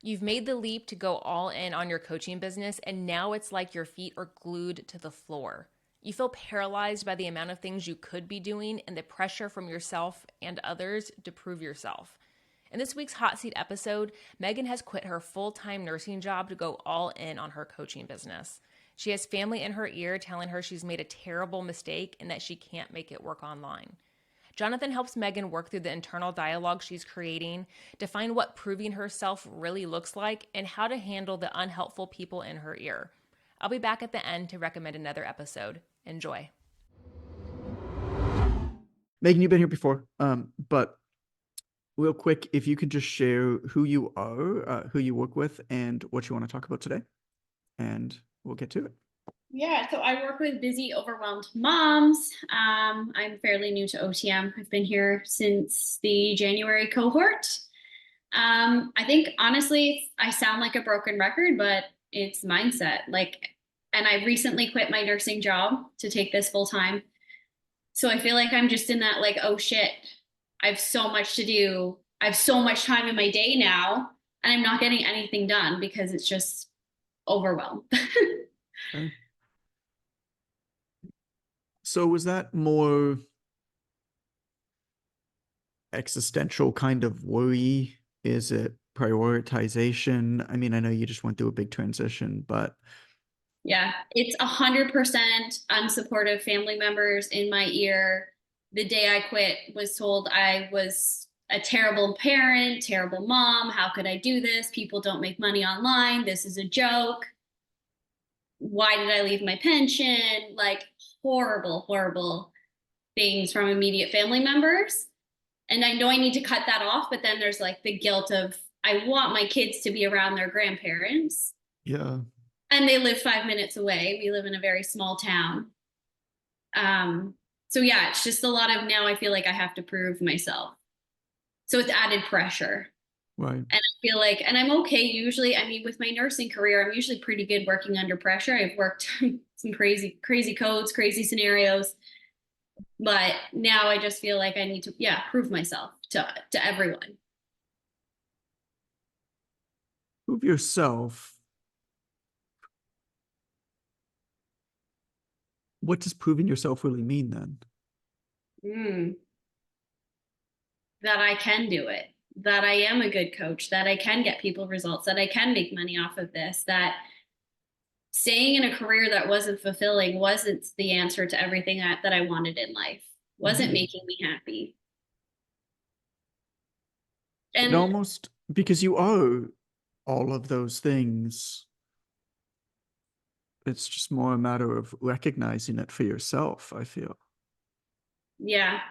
You've made the leap to go all in on your coaching business, and now it's like your feet are glued to the floor. You feel paralyzed by the amount of things you could be doing and the pressure from yourself and others to prove yourself. In this week's Hot Seat episode, Megan has quit her full time nursing job to go all in on her coaching business. She has family in her ear telling her she's made a terrible mistake and that she can't make it work online. Jonathan helps Megan work through the internal dialogue she's creating, define what proving herself really looks like, and how to handle the unhelpful people in her ear. I'll be back at the end to recommend another episode. Enjoy. Megan, you've been here before, but real quick, if you could just share who you are, who you work with, and what you want to talk about today, and we'll get to it. Yeah, so I work with busy, overwhelmed moms. I'm fairly new to OTM. I've been here since the January cohort. I think honestly, I sound like a broken record, but it's mindset. And I recently quit my nursing job to take this full time. So I feel like I'm just in that oh shit, I have so much to do. I have so much time in my day now, and I'm not getting anything done because it's just overwhelmed. Okay. So was that more existential kind of worry? Is it prioritization? I mean, I know you just went through a big transition, but Yeah, it's 100% unsupportive family members in my ear. The day I quit, was told I was a terrible parent, terrible mom. How could I do this? People don't make money online. This is a joke. Why did I leave my pension? Like horrible, horrible things from immediate family members. And I know I need to cut that off, but then there's the guilt of I want my kids to be around their grandparents. yeah. And they live 5 minutes away. We live in a very small town. So yeah, it's just a lot of now I feel like I have to prove myself. So it's added pressure. Right. And I feel and I'm okay usually. I mean, with my nursing career, I'm usually pretty good working under pressure. I've worked some crazy, crazy codes, crazy scenarios. But now I just feel like I need to, prove myself to everyone. Prove yourself. What does proving yourself really mean then? That I can do it, that I am a good coach, that I can get people results, that I can make money off of this, that staying in a career that wasn't fulfilling wasn't the answer to everything that I wanted in life, wasn't making me happy. And almost because you owe all of those things, it's just more a matter of recognizing it for yourself, I feel. Yeah.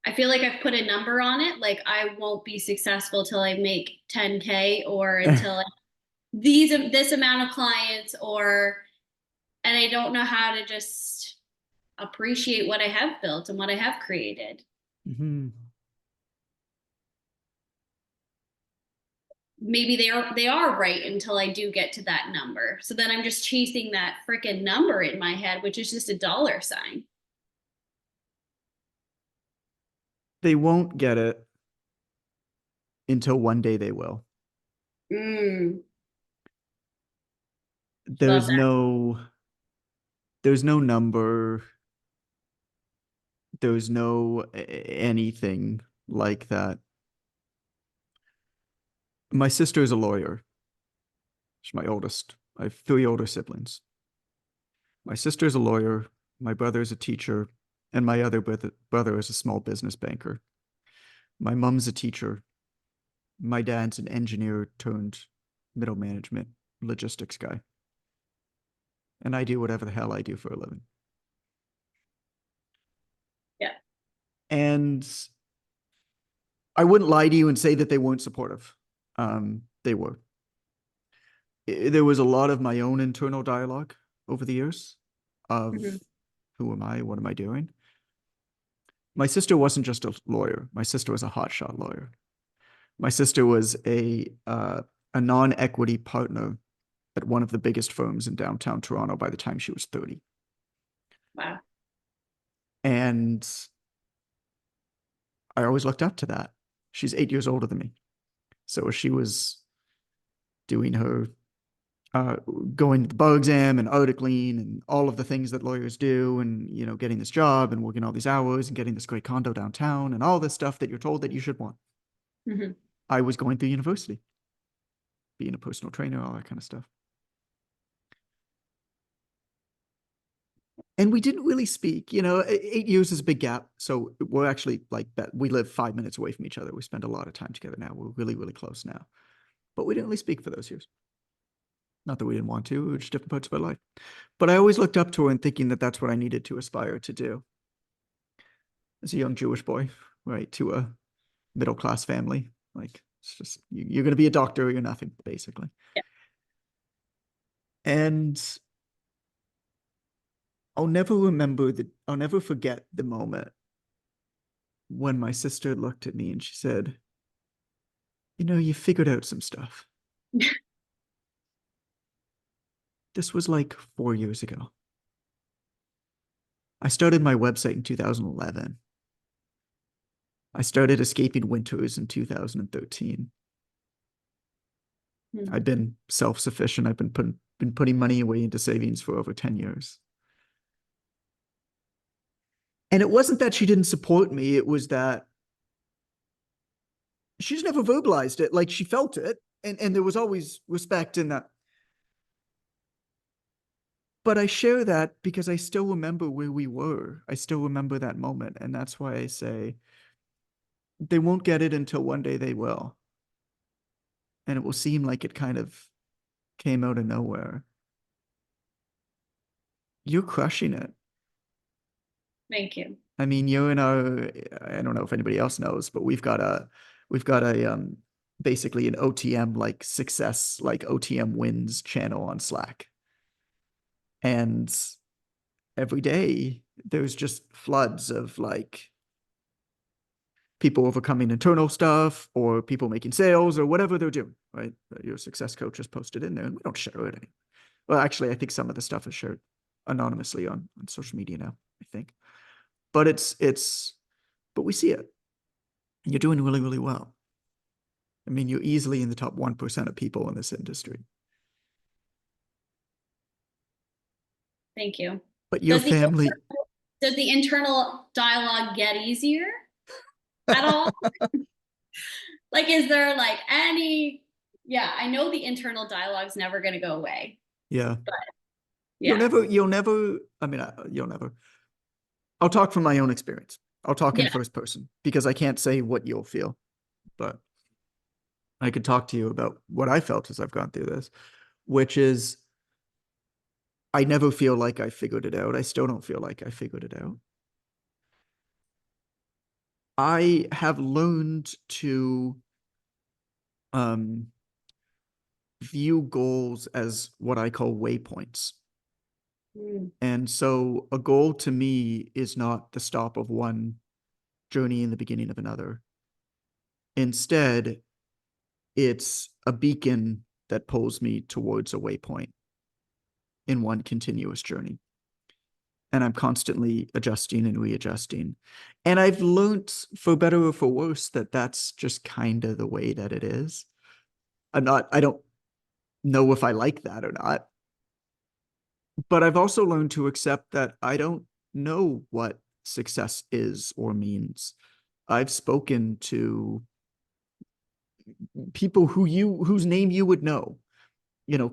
I feel like I've put a number on it. I won't be successful till I make 10K or until this amount of clients and I don't know how to just appreciate what I have built and what I have created. Mm-hmm. Maybe they are right until I do get to that number. So then I'm just chasing that freaking number in my head, which is just a dollar sign. They won't get it until one day they will. There's no number. There's no anything like that. My sister is a lawyer. She's my oldest. I have 3 older siblings. My sister is a lawyer. My brother is a teacher. And my other brother is a small business banker. My mom's a teacher. My dad's an engineer turned middle management logistics guy. And I do whatever the hell I do for a living. Yeah. And I wouldn't lie to you and say that they weren't supportive. They were. There was a lot of my own internal dialogue over the years of who am I? What am I doing? My sister wasn't just a lawyer. My sister was a hotshot lawyer. My sister was a non-equity partner at one of the biggest firms in downtown Toronto by the time she was 30. Wow. And I always looked up to that. She's 8 years older than me. So she was doing her going to the bar exam and articling and all of the things that lawyers do, and getting this job and working all these hours and getting this great condo downtown and all this stuff that you're told that you should want. Mhm. I was going through university, being a personal trainer, all that kind of stuff. And we didn't really speak. 8 years is a big gap. So we're actually like that. We live 5 minutes away from each other. We spend a lot of time together now. We're really, really close now. But we didn't really speak for those years. Not that we didn't want to, we were just different parts of our life. But I always looked up to her and thinking that that's what I needed to aspire to do. As a young Jewish boy, right, to a middle-class family. Like, it's just, you're going to be a doctor or you're nothing, basically. Yeah. And I'll never forget the moment when my sister looked at me and she said, you figured out some stuff. This was like 4 years ago. I started my website in 2011. I started Escaping Winters in 2013. I've been self-sufficient. I've been putting money away into savings for over 10 years. And it wasn't that she didn't support me. It was that she's never verbalized it. Like, she felt it. And there was always respect in that. But I share that because I still remember where we were. I still remember that moment. And that's why I say they won't get it until one day they will. And it will seem like it kind of came out of nowhere. You're crushing it. Thank you. I mean, I don't know if anybody else knows, but we've got a basically an OTM like success, like OTM wins channel on Slack. And every day there's just floods of like people overcoming internal stuff or people making sales or whatever they're doing, right? Your success coach has posted in there, and we don't share it anymore. Well, actually, I think some of the stuff is shared anonymously on social media now, I think. But but we see it. And you're doing really, really well. I mean, you're easily in the top 1% of people in this industry. Thank you. But your family. Does the internal dialogue get easier at all? Like, is there like any, yeah, I know the internal dialogue's never going to go away. Yeah. But yeah. You'll never, I mean, you'll never. I'll talk from my own experience. I'll talk in first person because I can't say what you'll feel, but I could talk to you about what I felt as I've gone through this, which is I never feel like I figured it out. I still don't feel like I figured it out. I have learned to view goals as what I call waypoints. And so a goal to me is not the stop of one journey in the beginning of another. Instead, it's a beacon that pulls me towards a waypoint in one continuous journey. And I'm constantly adjusting and readjusting. And I've learned, for better or for worse, that that's just kind of the way that it is. I don't know if I like that or not. But I've also learned to accept that I don't know what success is or means. I've spoken to people whose name you would know,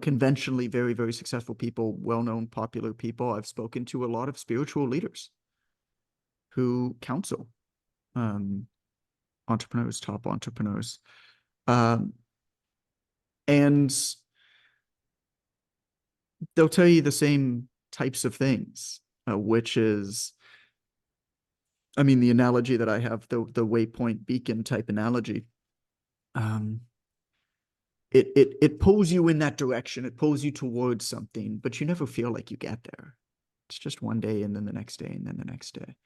conventionally very, very successful people, well-known, popular people. I've spoken to a lot of spiritual leaders who counsel entrepreneurs, top entrepreneurs. And they'll tell you the same types of things, which is, I mean, the analogy that I have, the waypoint beacon type analogy, it pulls you in that direction. It pulls you towards something, but you never feel like you get there. It's just one day and then the next day and then the next day.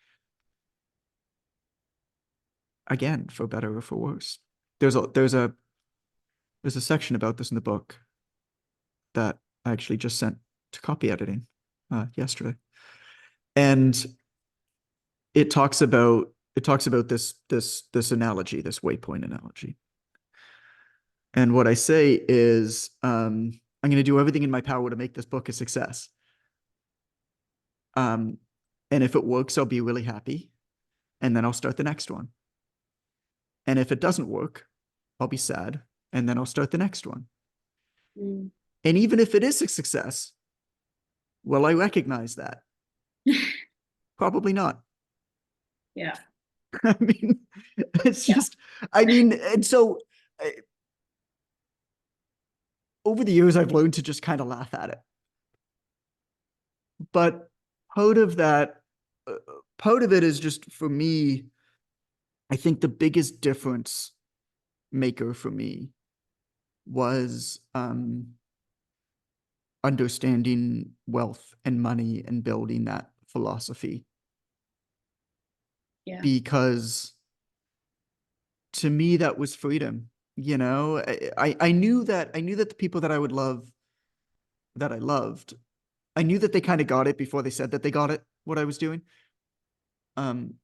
Again, for better or for worse. There's a section about this in the book that I actually just sent to copy editing yesterday. And it talks about this analogy, this waypoint analogy. And what I say is, I'm going to do everything in my power to make this book a success. And if it works, I'll be really happy. And then I'll start the next one. And if it doesn't work, I'll be sad. And then I'll start the next one. Mm. And even if it is a success, will I recognize that? Probably not. Yeah. I mean, it's Yeah. just, I mean, and so over the years, I've learned to just kind of laugh at it. But part of that, part of it is just for me, I think the biggest difference maker for me was understanding wealth and money and building that philosophy. Yeah. Because to me, that was freedom. You know, I knew that the people that I would love, that I loved, I knew that they kind of got it before they said that they got it, what I was doing. Some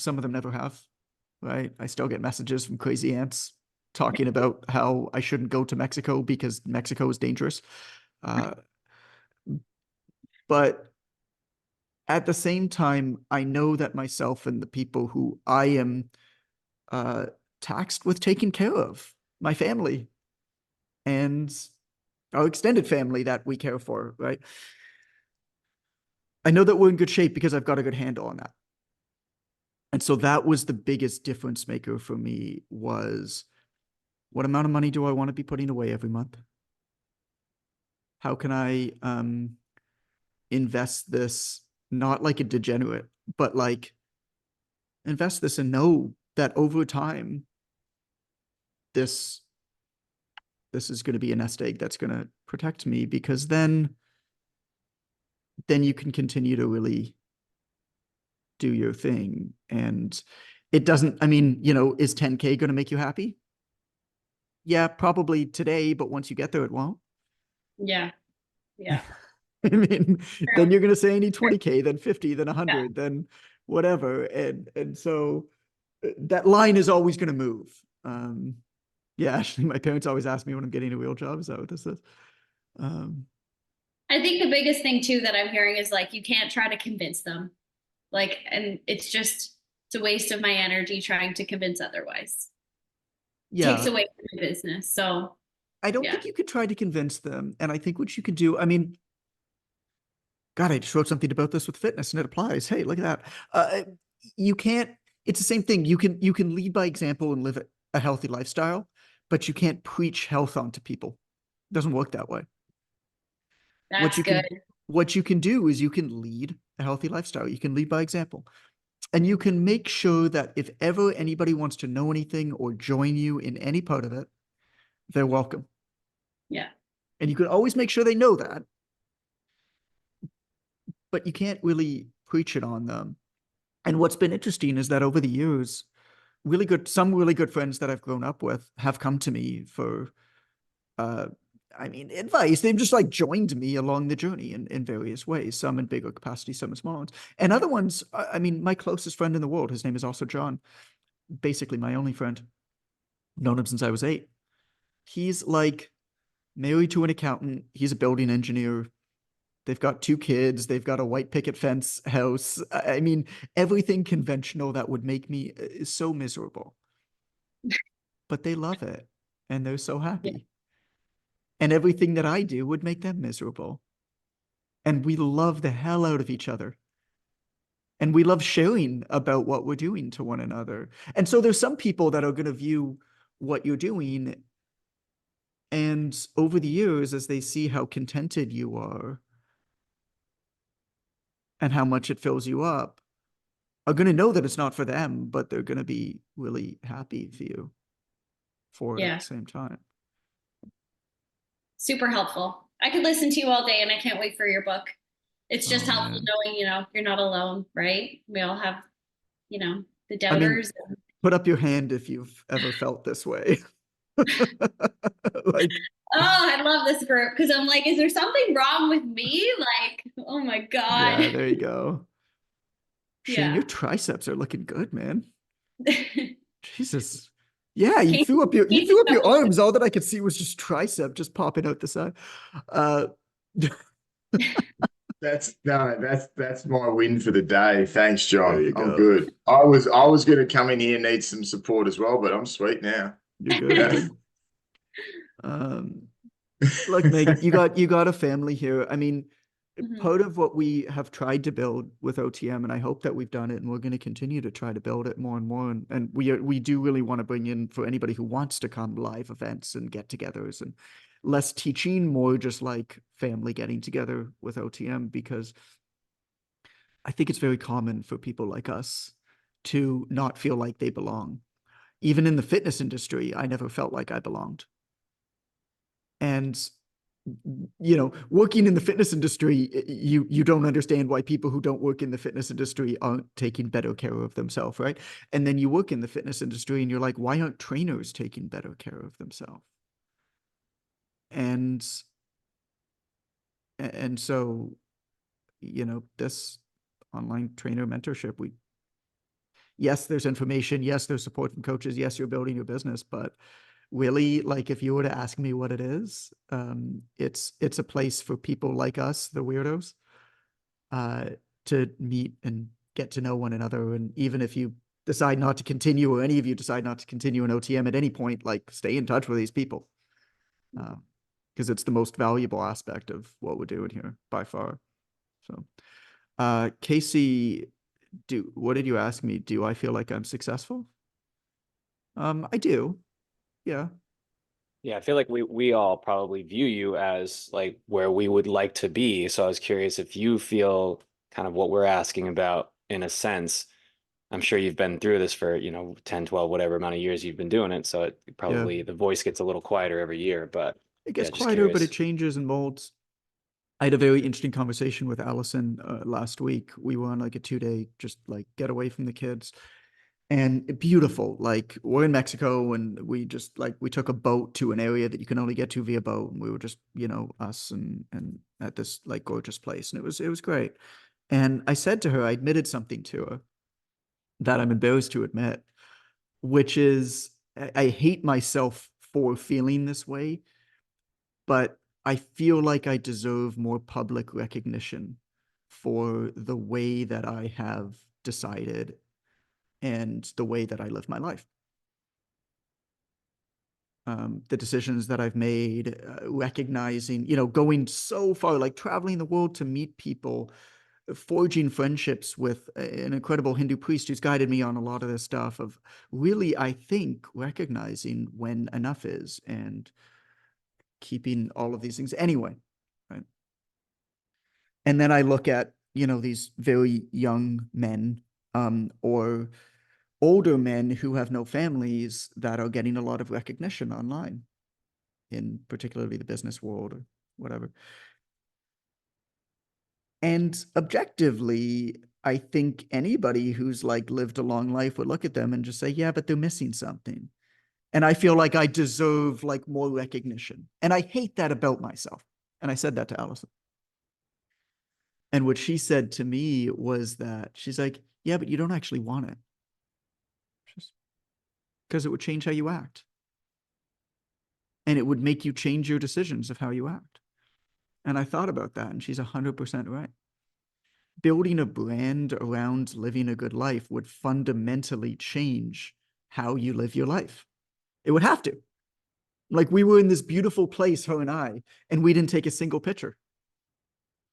of them never have, right? I still get messages from crazy aunts talking about how I shouldn't go to Mexico because Mexico is dangerous. But at the same time, I know that myself and the people who I am taxed with taking care of, my family and our extended family that we care for, right? I know that we're in good shape because I've got a good handle on that. And so that was the biggest difference maker for me, was what amount of money do I want to be putting away every month? How can I invest this, not like a degenerate, but like invest this and know that over time, this is going to be a nest egg that's going to protect me, because then you can continue to really do your thing. And it doesn't, I mean, you know, is 10K going to make you happy? Yeah, probably today, but once you get there, it won't. Yeah. Yeah. I mean, then True. you're going to say I need True. 20K, then 50, then Yeah. 100, then whatever. And so that line is always going to move. Yeah, actually, my parents always ask me when I'm getting a real job. Is that what this is? I think the biggest thing too that I'm hearing is like you can't try to convince them. Like, and it's a waste of my energy trying to convince otherwise. Takes Yeah, away from the business. So I don't yeah. think you could try to convince them. And I think what you could do, I mean, God, I just wrote something about this with fitness and it applies. Hey, look at that. You can't, it's the same thing. You can lead by example and live a healthy lifestyle, but you can't preach health onto people. It doesn't work that way. What That's you good. can what you can do is you can lead a healthy lifestyle. You can lead by example. And you can make sure that if ever anybody wants to know anything or join you in any part of it, they're welcome. Yeah. And you can always make sure they know that, but you can't really preach it on them. And what's been interesting is that over the years, some really good friends that I've grown up with have come to me for, I mean, advice. They've just like joined me along the journey in various ways, some in bigger capacity, some in smaller ones. And other ones, I mean, my closest friend in the world, his name is also John, basically my only friend. Known him since I was 8. He's like married to an accountant. He's a building engineer. They've got 2 kids. They've got a white picket fence house. I mean, everything conventional that would make me is so miserable. But they love it and they're so Yeah. happy. And everything that I do would make them miserable. And we love the hell out of each other. And we love sharing about what we're doing to one another. And so there's some people that are going to view what you're doing, and over the years, as they see how contented you are and how much it fills you up, are going to know that it's not for them, but they're going to be really happy for you for it at Yeah. the same time. Super helpful. I could listen to you all day and I can't wait for your book. It's just Oh helpful man. knowing, you're not alone, right? We all have, the I mean, doubters. put up your hand if you've ever felt this way. Like, Oh, I love this group because I'm like, is there something wrong with me? Like, oh my yeah, God. there you go. Shane, Yeah. your triceps are looking good, man. Jesus. Yeah, you Casey- threw up your Casey knows. arms. All that I could see was just tricep just popping out the side. Uh, That's my win for the day. Thanks, there John. you I'm go. good. I was gonna come in here and need some support as well, but I'm sweet now. You're good, Yeah. man. Um, Look, Megan, you got a family here. I mean, Mhm. part of what we have tried to build with OTM, and I hope that we've done it, and we're going to continue to try to build it more and more. And we do really want to bring in, for anybody who wants to come, live events and get-togethers, and less teaching, more just like family getting together with OTM, because I think it's very common for people like us to not feel like they belong. Even in the fitness industry, I never felt like I belonged. And working in the fitness industry, you don't understand why people who don't work in the fitness industry aren't taking better care of themselves, right? And then you work in the fitness industry and you're like, why aren't trainers taking better care of themselves? And so, this online trainer mentorship, yes, there's information, yes, there's support from coaches, yes, you're building your business, but really, like, if you were to ask me what it is, it's a place for people like us, the weirdos, to meet and get to know one another. And even if you decide not to continue, or any of you decide not to continue in OTM at any point, like, stay in touch with these people, because it's the most valuable aspect of what we're doing here by far. So, Casey, what did you ask me? Do I feel like I'm successful? I do. Yeah. Yeah, I feel like we all probably view you as like where we would like to be. So I was curious if you feel kind of what we're asking about in a sense. I'm sure you've been through this for, 10, 12, whatever amount of years you've been doing it. So it Yeah. probably the voice gets a little quieter every year, but It gets yeah, just quieter, but it curious. changes and molds. I had a very interesting conversation with Allison last week. We were on like a 2-day, just like get away from the kids, and beautiful. Like, we're in Mexico, and we took a boat to an area that you can only get to via boat, and we were just us and at this like gorgeous place, and it was great. And I said to her, I admitted something to her that I'm embarrassed to admit, which is I hate myself for feeling this way, but I feel like I deserve more public recognition for the way that I have decided and the way that I live my life. The decisions that I've made, recognizing, going so far, like traveling the world to meet people, forging friendships with an incredible Hindu priest who's guided me on a lot of this stuff, of really, I think, recognizing when enough is, and keeping all of these things anyway, right? And then I look at, these very young men, or older men who have no families, that are getting a lot of recognition online, in particularly the business world or whatever. And objectively, I think anybody who's like lived a long life would look at them and just say, yeah, but they're missing something. And I feel like I deserve like more recognition. And I hate that about myself. And I said that to Allison. And what she said to me was that she's like, yeah, but you don't actually want it. Because it would change how you act. And it would make you change your decisions of how you act. And I thought about that, and she's 100% right. Building a brand around living a good life would fundamentally change how you live your life. It would have to. Like, we were in this beautiful place, her and I, and we didn't take a single picture.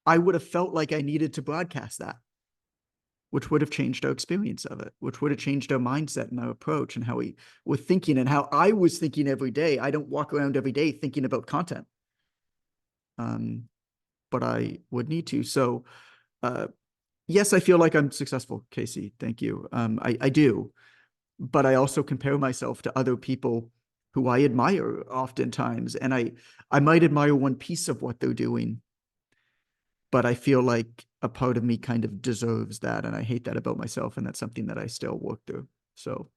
I would have felt like I needed to broadcast that, which would have changed our experience of it, which would have changed our mindset and our approach and how we were thinking and how I was thinking every day. I don't walk around every day thinking about content. But I would need to. So, yes, I feel like I'm successful, Casey. Thank you. I do, but I also compare myself to other people who I admire oftentimes, and I might admire one piece of what they're doing, but I feel like a part of me kind of deserves that, and I hate that about myself, and that's something that I still work through. So,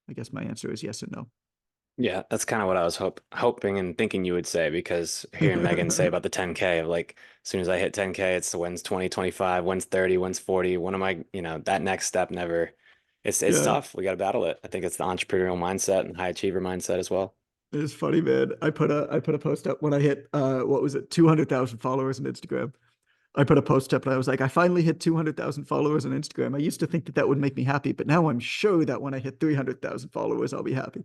I guess my answer is yes and no. Yeah, that's kind of what I was hoping and thinking you would say, because hearing Megan say about the 10K, of like, as soon as I hit 10K, it's when's 20, 25, when's 30, when's 40, when am I, that next step never It's Yeah. tough. We got to battle it. I think it's the entrepreneurial mindset and high achiever mindset as well. It's funny, man. I put a post up when I hit what was it, 200,000 followers on Instagram. I put a post up and I was like, I finally hit 200,000 followers on Instagram. I used to think that that would make me happy, but now I'm sure that when I hit 300,000 followers, I'll be happy.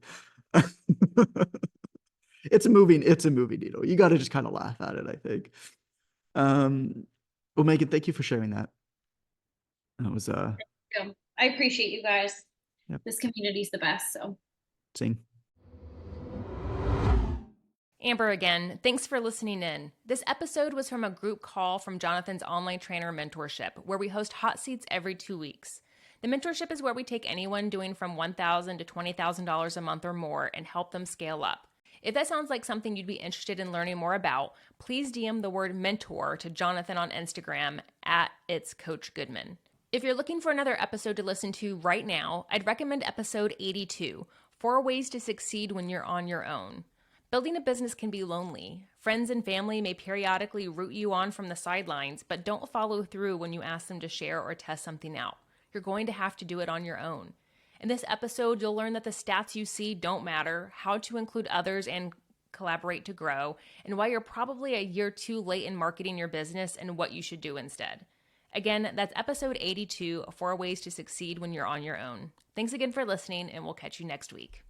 It's a movie needle. You got to just kind of laugh at it, I think. Well, Megan, thank you for sharing that. That was So, I appreciate you guys. Yep. This community's the best. So same. Amber again, thanks for listening in. This episode was from a group call from Jonathan's online trainer mentorship, where we host hot seats every 2 weeks. The mentorship is where we take anyone doing from $1,000 to $20,000 a month or more and help them scale up. If that sounds like something you'd be interested in learning more about, please DM the word mentor to Jonathan on Instagram at It's Coach Goodman. If you're looking for another episode to listen to right now, I'd recommend episode 82, 4 Ways to Succeed When You're on Your Own. Building a business can be lonely. Friends and family may periodically root you on from the sidelines, but don't follow through when you ask them to share or test something out. You're going to have to do it on your own. In this episode, you'll learn that the stats you see don't matter, how to include others and collaborate to grow, and why you're probably a year too late in marketing your business and what you should do instead. Again, that's episode 82, 4 Ways to Succeed When You're on Your Own. Thanks again for listening, and we'll catch you next week.